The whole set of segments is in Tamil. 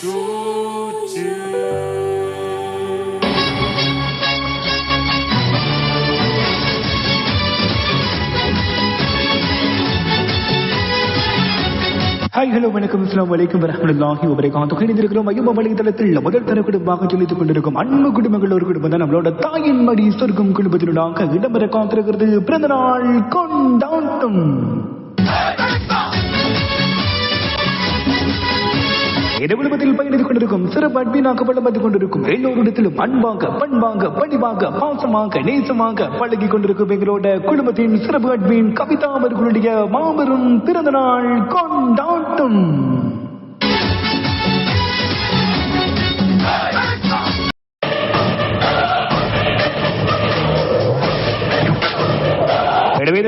ஹாய் ஹலோ வணக்கம் அஸ்ஸலாமு அலைக்கும் வரஹ்மத்துல்லாஹி வபரகாத்துஹு. இணைந்திருக்கிறோம் ஐயப்ப வலைதளத்தில் முதல் தர குடும்பமாக சொல்லித்துக் கொண்டிருக்கும் அன்பு குடும்பங்கள் ஒரு குடும்பம் தான் நம்மளோட தாயின் மடி சொர்க்கம் குடும்பத்தினூடாக இடம்பெற காத்திருக்கிறது பிறந்த நாள் கொண்டாட்டம். குடும்பத்தில் பயணித்துக் கொண்டிருக்கும் சிறப்பு அன்பினாக்கப்பட வந்து கொண்டிருக்கும் எல்லோரிடத்திலும் அன்பாக பண்பாக பணிவாக பாசமாக நேசமாக பழகி கொண்டிருக்கும் எங்களோட குடும்பத்தின் சிறப்பு அன்பின் கவிதா அவர்களுடைய மாபெரும் பிறந்த நாள் கொண்டாட்டம்.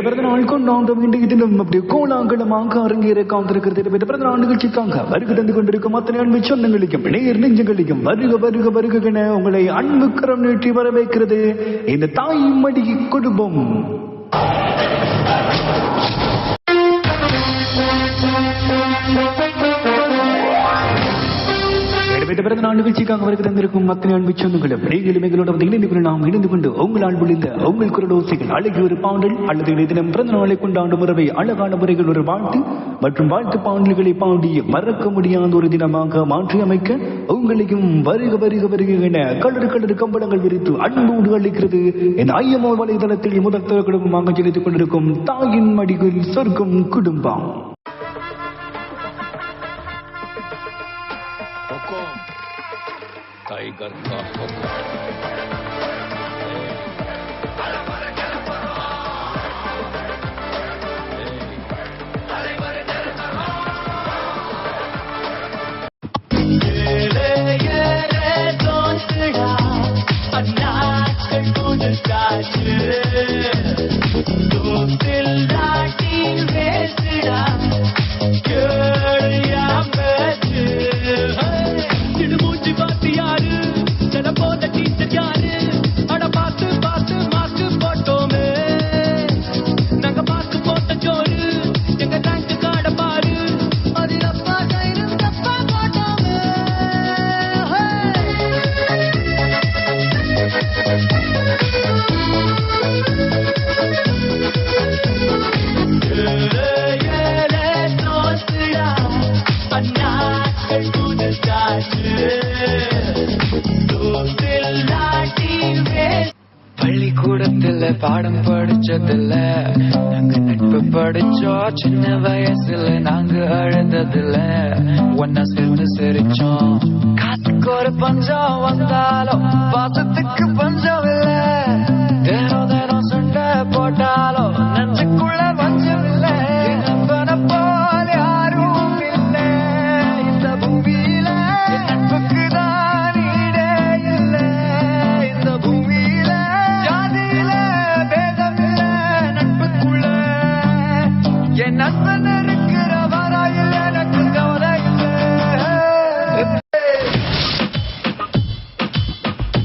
பிறந்த நாள் கொண்டாட்டம் இன்றைய தினம் அப்படி கோலாகலமாக அரங்கேற காத்திருக்கிறது. பிறந்த நாள் நிகழ்ச்சிக்காக வருகை தந்து கொண்டிருக்கும் அத்தனை அன்பு சொந்தங்களுக்கும் நேர் நெஞ்சங்களுக்கும் வருக வருக வருகென உங்களை அன்பு கரம் நீட்டி வரவேற்கிறது இந்த தாய் மடி குடும்பம். பிறந்த நாள் நிகழ்ச்சிக்காக வருகை தந்திருக்கும் அத்தனை அன்பு சொந்தங்களும் நீங்களும் எங்களோட இணைந்து நாம் இணைந்து கொண்டு உங்களால் முடிந்த உங்கள் குரலோசைகள் அழகி ஒரு பாடல் அல்லது தினம் பிறந்த நாளை கொண்டாடும் முறைவை அழகான முறைகள் ஒரு வாழ்த்து மற்றும் வாழ்த்து பாடல்களை பாடி மறக்க முடியாத ஒரு தினமாக மாற்றி அமைக்க உங்களையும் வருக வருக வருக என கலரு கம்பளங்கள் விரித்து அன்போடு அளிக்கிறது என் ஐயமோ வலைதளத்தில் முதல் தர குடும்பமாக செலுத்திக் கொண்டிருக்கும் தாயின் மடிகள் சொர்க்கம் குடும்பம். टाइगर का हुक्म பள்ளிக்கூடத்துல பாடம் படிச்சதில்ல, நாங்க நட்பு படிச்சோம். சின்ன வயசுல நாங்க அழுததில்ல, ஒன்னா சேர்ந்து சிரிச்சோம். காத்துக்கு ஒரு பஞ்சம் வந்தாலும் பாசத்துக்கு பஞ்சம் இல்ல. தினம் தினம் சண்டை போட்டாலும் நெஞ்சுக்குள்ள பஞ்சம் இல்ல. நண்பனை போல யாரும் இல்ல இந்த பூமியில. நட்புக்கு தான் ஈடே இல்ல இந்த பூமியில. ஜாதியில பேதம் இல்ல நட்புக்குள்ள. என் நண்பன் இருக்கிற வரையில் எனக்கு கவலை இல்லை.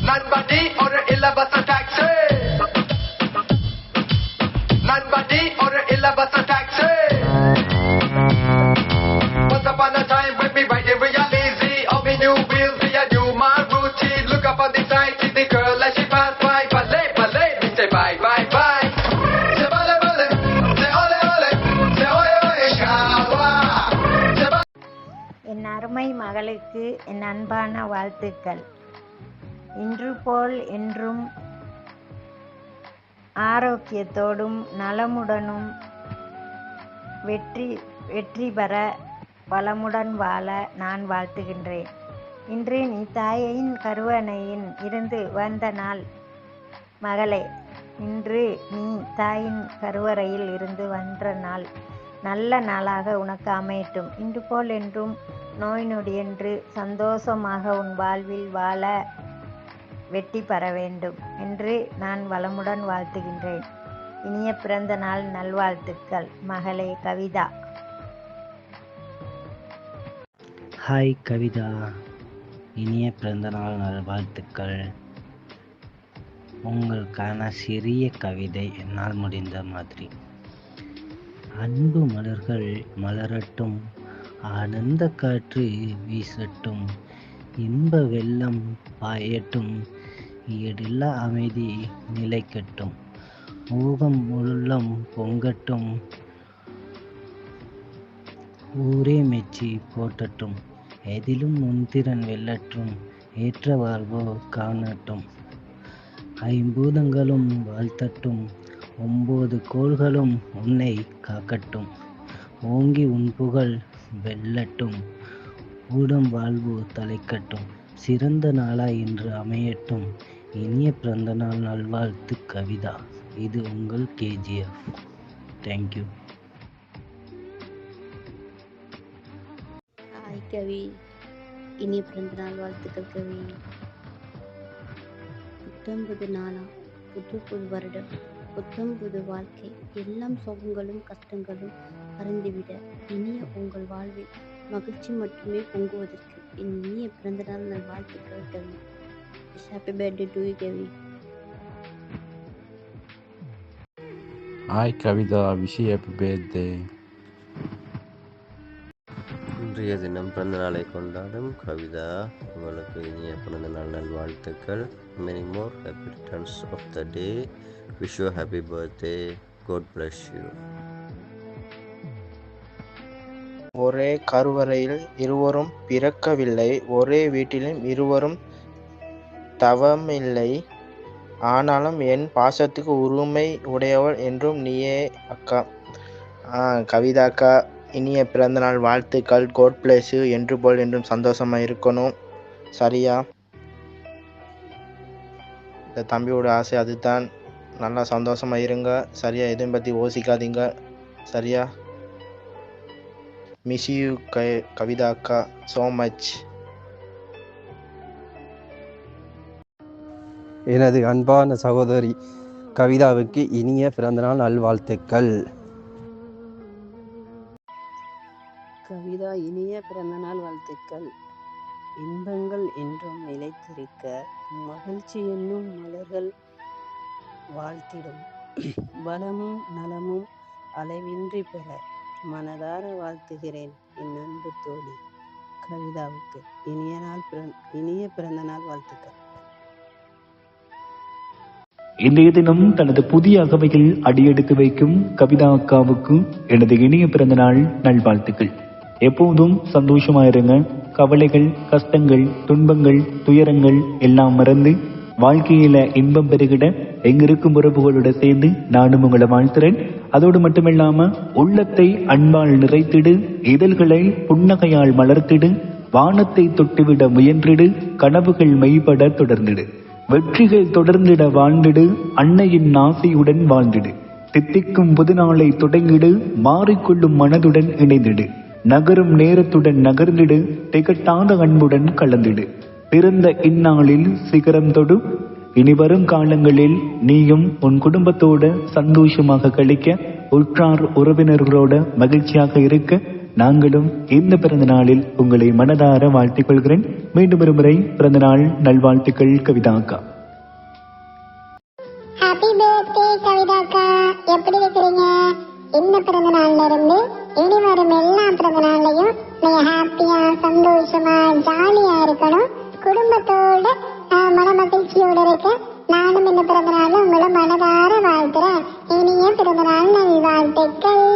நண்படி ஒரு இலவச டாக்ஸி, நண்படி ஒரு இலவச taxi. Once upon a time when we riding we are lazy, all we knew we'll see a new my routine. Look up on the side, see the girl as she pass by. Ballet, ballet, we say bye, bye, bye. Say ballet, ballet, say ole, ole, say oye, oye, shawa. என் அருமை மகளுக்கு என் அன்பான வாழ்த்துக்கள். இன்று போல் என்றும் ஆரோக்கியத்தோடும் நலமுடனும் வெற்றி பெற வளமுடன் வாழ நான் வாழ்த்துகின்றேன். இன்று நீ தாயின் கருவணையின் இருந்து வந்த நாள் மகளே. இன்று நீ தாயின் கருவறையில் இருந்து வந்த நாள் நல்ல நாளாக உனக்கு அமையட்டும். இன்று போல் என்றும் நோய் நொடியென்று சந்தோஷமாக உன் வாழ்வில் வாழ வெற்றி பெற வேண்டும் என்று நான் வளமுடன் வாழ்த்துகின்றேன். இனிய பிறந்த நாள் நல்வாழ்த்துக்கள் மகளே கவிதா. ஹாய் கவிதா, இனிய பிறந்தநாள் நல்வாழ்த்துக்கள். உங்களுக்கான சிறிய கவிதை என்னால் முடிந்த மாதிரி. அன்பு மலர்கள் மலரட்டும், ஆனந்த காற்று வீசட்டும், இன்ப வெள்ளம் பாயட்டும், ஈடில்லா அமைதி நிலைக்கட்டும், ஊகம் உள்ளம் பொங்கட்டும், ஊரே மெச்சி போற்றட்டும், எதிலும் முன்திறன் வெல்லட்டும், ஏற்ற வாழ்வோ காணட்டும், ஐம்பூதங்களும் வாழ்த்தட்டும், 9 கோள்களும் உன்னை காக்கட்டும், ஓங்கி உன் புகழ் வெல்லட்டும், ஊடம் வாழ்வு தலைக்கட்டும், சிறந்த நாளாய் இன்று அமையட்டும், இனிய பிறந்தநாள் நல்வாழ்த்து கவிதா. இது உங்கள் கேஜிஎஃப். தேங்க்யூ. ஹாய் கவி, இனிய பிறந்தநாள் வாழ்த்துக்கள் கவி. புத்தம்புது நாளா, புது வருடம், புத்தம்புது வாழ்க்கை, எல்லாம் சோகங்களும் கஷ்டங்களும் மறந்துவிட இனிய உங்கள் வாழ்வில் மகிழ்ச்சி மட்டுமே பொங்குவதற்கு என் இனிய பிறந்தநாள் நல் வாழ்த்துக்கள் Kavi. Happy birthday to you Kavi. Hi Kavitha, wish happy birthday. இன்றைய தினம் பிறந்த நாளை கொண்டாடும் கவிதா, உங்களுக்கு இனிய பிறந்த நாள் நல்வாழ்த்துக்கள். Many more happy returns of the day. Wish you happy birthday. God bless you. ஒரே கருவறையில் இருவரும் பிறக்கவில்லை, ஒரே வீட்டிலும் இருவரும் தவமில்லை, ஆனாலும் என் பாசத்துக்கு உரிமை உடையவள் என்றும் நீயே அக்கா. கவிதா அக்கா, இனிய பிறந்தநாள் வாழ்த்துக்கள். God bless you. என்று போல் என்றும் சந்தோஷமாக இருக்கணும். சரியா? இந்த தம்பியோட ஆசை அதுதான். நல்லா சந்தோஷமாக இருங்க. சரியா? எதையும் பற்றி யோசிக்காதீங்க. சரியா? மிஸ் யூ கவிதா அக்கா ஸோ மச். எனது அன்பான சகோதரி கவிதாவுக்கு இனிய பிறந்தநாள் நல்வாழ்த்துக்கள். கவிதா, இனிய பிறந்தநாள் வாழ்த்துக்கள். இன்பங்கள் என்றும் நிலைத்திருக்க மகிழ்ச்சி என்னும் மலர்கள் வாழ்த்திடும், வளமும் நலமும் அளவின்றி பெற மனதார வாழ்த்துகிறேன் என் அன்பு தோழி கவிதாவுக்கு இனிய பிறந்தநாள் வாழ்த்துக்கள். இன்றைய தினம் தனது புதிய அகவையில் அடியெடுத்து வைக்கும் கவிதா அக்காவுக்கு எனது இனிய பிறந்தநாள் நல்வாழ்த்துக்கள். எப்போதும் சந்தோஷமாயிருங்க. கவலைகள், கஷ்டங்கள், துன்பங்கள், துயரங்கள் எல்லாம் மறந்து வாழ்க்கையில இன்பம் பெருகிட எங்கிருக்கும் உறவுகளோட சேர்ந்து நானும் உங்களை வாழ்த்துறேன். அதோடு மட்டுமில்லாம உள்ளத்தை அன்பால் நிறைத்திடு, இதழ்களை புன்னகையால் மலர்த்திடு, வானத்தை தொட்டுவிட முயன்றிடு, கனவுகள் மெய்பட தொடர்ந்திடு, வெற்றிகள் தொடர்ந்திட வாழ்ந்திடு, அன்னையின் ஆசையுடன் வாழ்ந்திடு, தித்திக்கும் புதுநாளை தொடங்கிடு, மாறிக்கொள்ளும் மனதுடன் இணைந்திடு, நகரும் நேரத்துடன் நகர்ந்திடு, திகட்டாத அன்புடன் கலந்திடு, பிறந்த இந்நாளில் சிகரம் தொடு. இனிவரும் காலங்களில் நீயும் உன் குடும்பத்தோட சந்தோஷமாக கழிக்க, உற்றார் உறவினர்களோட மகிழ்ச்சியாக இருக்க நாங்களும் இந்த பிறந்த நாளில் உங்களை மனதார வாழ்த்திக் கொள்கிறேன். மீண்டும் ஒரு முறை பிறந்த நாள் நல்வாழ்த்துக்கள் கவிதா அக்கா. ஹாப்பி பர்த்டே கவிதா அக்கா, எப்படி இருக்கிறீங்க? இந்த பிறந்த நாள்ல இருந்து இனி வரும் எல்லா பிறந்த நாள்லையும் நீங்க ஹாப்பியா, சந்தோஷமா, ஜாலியா இருக்கணும். குடும்பத்தோட மன மகிழ்ச்சியோட இருக்க நானும் இந்த பிறந்த நாள்ல உங்களை மனதார வாழ்த்துறேன். இனிய பிறந்த நாள் நல்வாழ்த்துக்கள்.